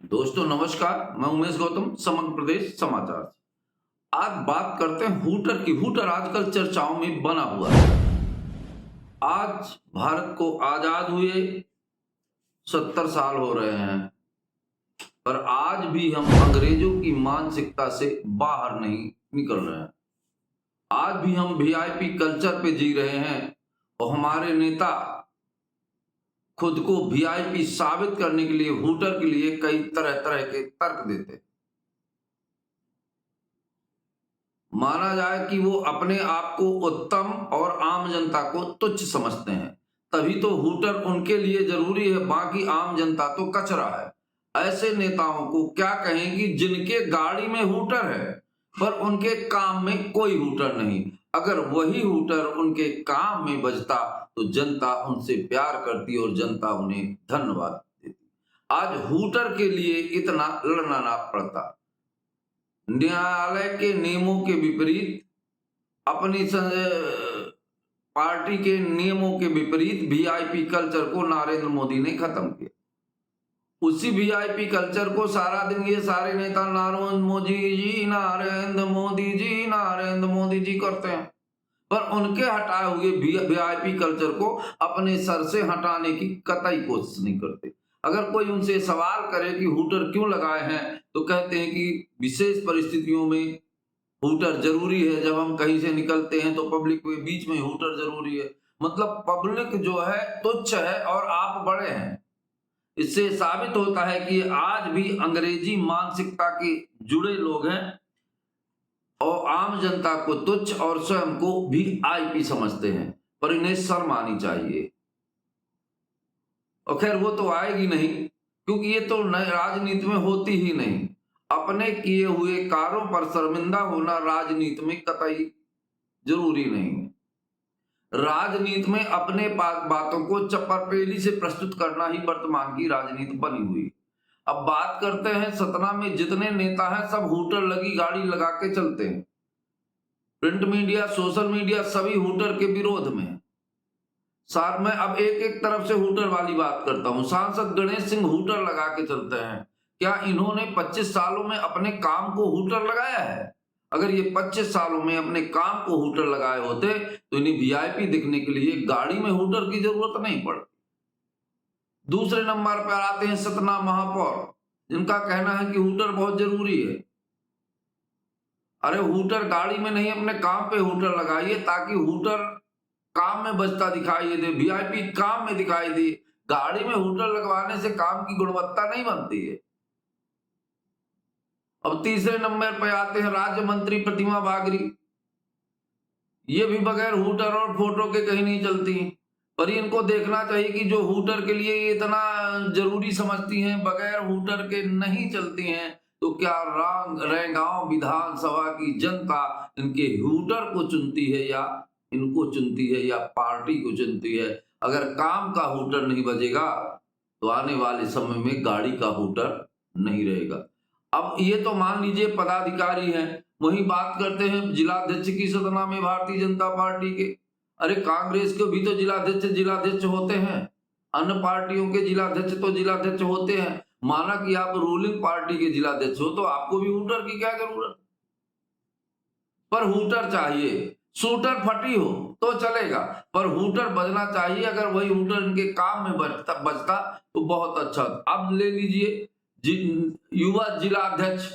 दोस्तों नमस्कार, मैं उमेश गौतम, समग्र प्रदेश समाचार से। आज बात करते हैं हूटर की। हूटर आजकल चर्चाओं में बना हुआ है। आज भारत को आजाद हुए 70 साल हो रहे हैं, पर आज भी हम अंग्रेजों की मानसिकता से बाहर नहीं निकल रहे हैं। आज भी हम वीआईपी कल्चर पे जी रहे हैं और हमारे नेता खुद को वीआईपी साबित करने के लिए हूटर के लिए कई तरह तरह के तर्क देते हैं। माना जाए कि वो अपने आप को उत्तम और आम जनता को तुच्छ समझते हैं, तभी तो हूटर उनके लिए जरूरी है, बाकी आम जनता तो कचरा है। ऐसे नेताओं को क्या कहें कि जिनके गाड़ी में हूटर है पर उनके काम में कोई हूटर नहीं। अगर वही हूटर उनके काम में बजता तो जनता उनसे प्यार करती और जनता उन्हें धन्यवाद देती। आज हूटर के लिए इतना लड़ना ना पड़ता। न्यायालय के नियमों के विपरीत, अपनी पार्टी के नियमों के विपरीत वीआईपी कल्चर को नरेंद्र मोदी ने खत्म किया। उसी वीआईपी कल्चर को सारा दिन ये सारे नेता नरेंद्र मोदी जी, नरेंद्र मोदी जी, नरेंद्र मोदी जी करते हैं, पर उनके हटाए हुए वीआईपी कल्चर को अपने सर से हटाने की कतई कोशिश नहीं करते। अगर कोई उनसे सवाल करे कि हूटर क्यों लगाए हैं तो कहते हैं कि विशेष परिस्थितियों में हूटर जरूरी है। जब हम कहीं से निकलते हैं तो पब्लिक के बीच में हूटर जरूरी है। मतलब पब्लिक जो है तुच्छ है और आप बड़े हैं। इससे साबित होता है कि आज भी अंग्रेजी मानसिकता के जुड़े लोग हैं और आम जनता को तुच्छ और स्वयं को भी आईपी समझते हैं, पर इन्हें शर्म आनी चाहिए। और खैर वो तो आएगी नहीं, क्योंकि ये तो राजनीति में होती ही नहीं। अपने किए हुए कार्यों पर शर्मिंदा होना राजनीति में कतई जरूरी नहीं है। राजनीति में अपने बातों को चपरपेली से प्रस्तुत करना ही वर्तमान की राजनीति बनी हुई। अब बात करते हैं सतना में जितने नेता हैं सब हूटर लगी गाड़ी लगा के चलते हैं। प्रिंट मीडिया, सोशल मीडिया सभी हूटर के विरोध में है। साथ में अब एक एक तरफ से हूटर वाली बात करता हूं। सांसद गणेश सिंह हूटर लगा के चलते हैं। क्या इन्होंने 25 सालों में अपने काम को हूटर लगाया है? अगर ये 25 सालों में अपने काम को हूटर लगाए होते तो इन्हें वीआईपी दिखने के लिए गाड़ी में हूटर की जरूरत नहीं पड़ती। दूसरे नंबर पर आते हैं सतना महापौर, जिनका कहना है कि हूटर बहुत जरूरी है। अरे हूटर गाड़ी में नहीं, अपने काम पे हूटर लगाइए ताकि हूटर काम में बजता दिखाई दे, वीआईपी काम में दिखाई दे। गाड़ी में हूटर लगवाने से काम की गुणवत्ता नहीं बनती है। अब तीसरे नंबर पर आते हैं राज्य मंत्री प्रतिमा बागरी। ये भी बगैर हूटर और फोटो के कहीं नहीं चलती, पर इनको देखना चाहिए कि जो हूटर के लिए इतना जरूरी समझती हैं बगैर हूटर के नहीं चलती हैं, तो क्या रैगांव विधानसभा की जनता इनके हूटर को चुनती है या इनको चुनती है या पार्टी को चुनती है? अगर काम का हूटर नहीं बजेगा तो आने वाले समय में गाड़ी का हूटर नहीं रहेगा। अब ये तो मान लीजिए पदाधिकारी हैं, वही बात करते हैं जिलाध्यक्ष की सतना में भारतीय जनता पार्टी के। अरे कांग्रेस के भी तो जिलाध्यक्ष होते हैं, अन्य पार्टियों के जिलाध्यक्ष तो जिलाध्यक्ष होते हैं। माना कि आप रूलिंग पार्टी के जिलाध्यक्ष हो तो आपको भी हूटर की क्या जरूरत? पर हूटर चाहिए। शूटर फटी हो तो चलेगा, पर हूटर बजना चाहिए। अगर वही हूटर इनके काम में बजता तो बहुत अच्छा। अब ले लीजिए युवा जिलाध्यक्ष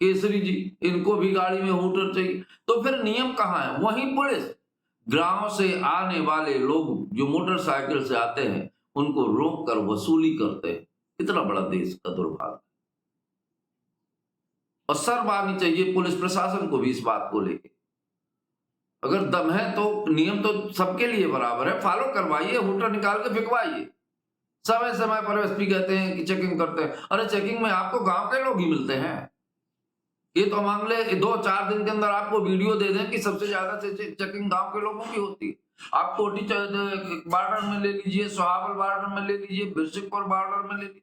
केसरी जी, इनको भी गाड़ी में हूटर चाहिए। तो फिर नियम कहाँ है? वहीं पुलिस गांव से आने वाले लोग जो मोटरसाइकिल से आते हैं उनको रोक कर वसूली करते हैं। इतना बड़ा देश का दुर्भाग्य। और शर्म आनी चाहिए पुलिस प्रशासन को भी इस बात को लेकर। अगर दम है तो नियम तो सबके लिए बराबर है, फॉलो करवाइए, हूटर निकाल के फेंकवाइए। समय समय पर एसपी कहते हैं कि चेकिंग करते हैं। अरे चेकिंग में आपको गांव के लोग ही मिलते हैं। ये तो मान ले 2-4 दिन के अंदर आपको वीडियो दे दें कि सबसे ज्यादा चेकिंग गांव के लोगों की होती है। आप कोटी बॉर्डर में ले लीजिए, सोहाबल बॉर्डर में ले लीजिए, बिरसिकपुर बॉर्डर में ले लीजिए।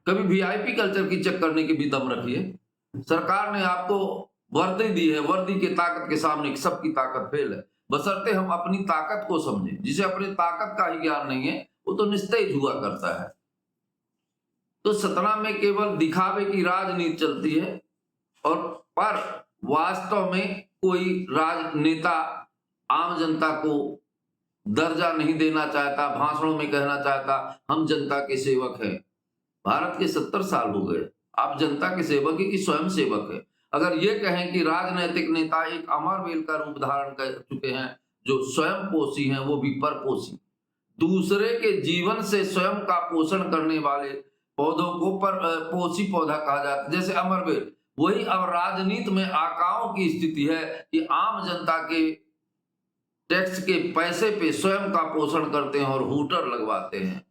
कभी वीआईपी कल्चर की चेक करने की भी दम रखिए। सरकार ने आपको वर्दी दी है, वर्दी की ताकत के सामने सबकी ताकत फेल है। बशर्ते हम अपनी ताकत को समझें। जिसे अपनी ताकत का ही ज्ञान नहीं है वो तो निस्तेज हुआ करता है। तो सतना में केवल दिखावे की राजनीति चलती है, और पर वास्तव में कोई राजनेता आम जनता को दर्जा नहीं देना चाहता, भाषणों में कहना चाहता हम जनता के सेवक हैं। भारत के 70 साल हो गए, आप जनता के सेवक है कि स्वयं सेवक है? अगर ये कहें कि राजनीतिक नेता एक अमरवेल का रूप धारण कर चुके हैं, जो स्वयं पोषी हैं वो भी परपोषी, दूसरे के जीवन से स्वयं का पोषण करने वाले पौधों को पोषी पौधा कहा जाता है, जैसे अमरवेल। वही अब राजनीति में आकाओं की स्थिति है कि आम जनता के टैक्स के पैसे पे स्वयं का पोषण करते हैं और हूटर लगवाते हैं।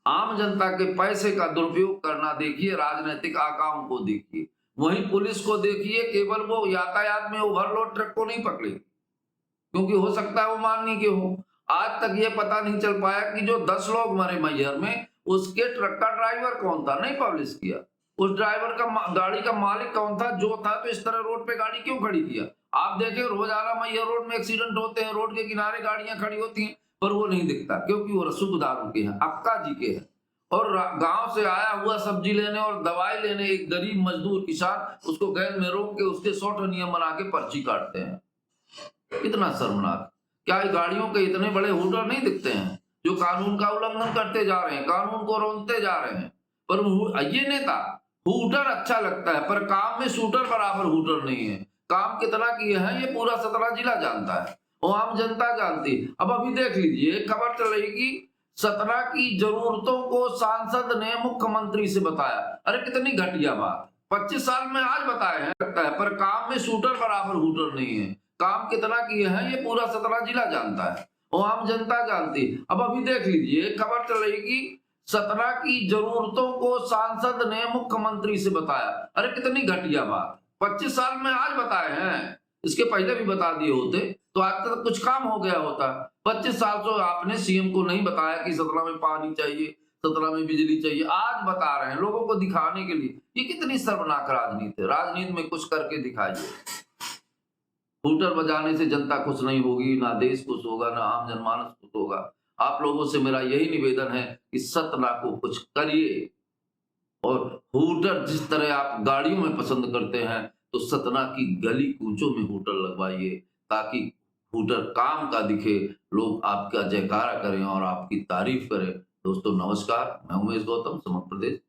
आम जनता के पैसे का दुरुपयोग करना देखिए, राजनीतिक आकाओं को देखिए। वहीं पुलिस को देखिए, केवल वो यातायात में ओवरलोड ट्रक को नहीं पकड़ेगी, क्योंकि हो सकता है वो माननीय के हो। आज तक ये पता नहीं चल पाया कि जो 10 लोग मरे मैहर में, उसके ट्रक का ड्राइवर कौन था, नहीं पब्लिश किया। उस ड्राइवर का गाड़ी का मालिक कौन था, जो था तो इस तरह रोड पे गाड़ी क्यों खड़ी किया? आप देखें रोजाना मैहर रोड में एक्सीडेंट होते हैं, रोड के किनारे गाड़ियां खड़ी होती हैं, पर वो नहीं दिखता, क्योंकि वो रसूखदारों के हैं, अक्का जी के हैं। और गांव से आया हुआ सब्जी लेने और दवाई लेने एक गरीब मजदूर किसान, उसको गैल में रोक के उसके 100 नियम बना के पर्ची काटते हैं। कितना शर्मनाक! क्या गाड़ियों के इतने बड़े हूटर नहीं दिखते हैं जो कानून का उल्लंघन करते जा रहे हैं, कानून को रोनते जा रहे हैं? पर ये नेता हूटर अच्छा लगता है, पर काम में शूटर बराबर हूटर नहीं है। काम कितना किए हैं ये पूरा सतना जिला जानता है और आम जनता जानती है। अब अभी देख लीजिए, खबर चल रही कि सतना की जरूरतों को सांसद ने मुख्यमंत्री से बताया। अरे कितनी घटिया बात! 25 साल में आज बताए हैं, लगता है, पर काम में शूटर बराबर हूटर नहीं है। काम कितना किए हैं ये पूरा सतना जिला जानता है और आम जनता जानती है। अब अभी देख लीजिए, खबर चल रही कि सतना की जरूरतों को सांसद ने मुख्यमंत्री से बताया। अरे कितनी घटिया बात! 25 साल में आज बताए हैं, इसके पहले भी बता दिए होते तो आज तक कुछ काम हो गया होता। 25 साल से आपने सीएम को नहीं बताया कि सतना में पानी चाहिए, सतना में बिजली चाहिए, आज बता रहे हैं लोगों को दिखाने के लिए। ये कितनी शर्मनाक राजनीति है! राजनीति में कुछ करके दिखाइए। हूटर बजाने से जनता खुश नहीं होगी, ना देश खुश होगा, ना आम जनमानस खुश होगा। आप लोगों से मेरा यही निवेदन है कि सतना को कुछ करिए, और हूटर जिस तरह आप गाड़ियों में पसंद करते हैं, तो सतना की गली कूचों में हूटर लगवाइए, ताकि हूटर काम का दिखे, लोग आपका जयकारा करें और आपकी तारीफ करें। दोस्तों नमस्कार, मैं उमेश गौतम, समग्र प्रदेश।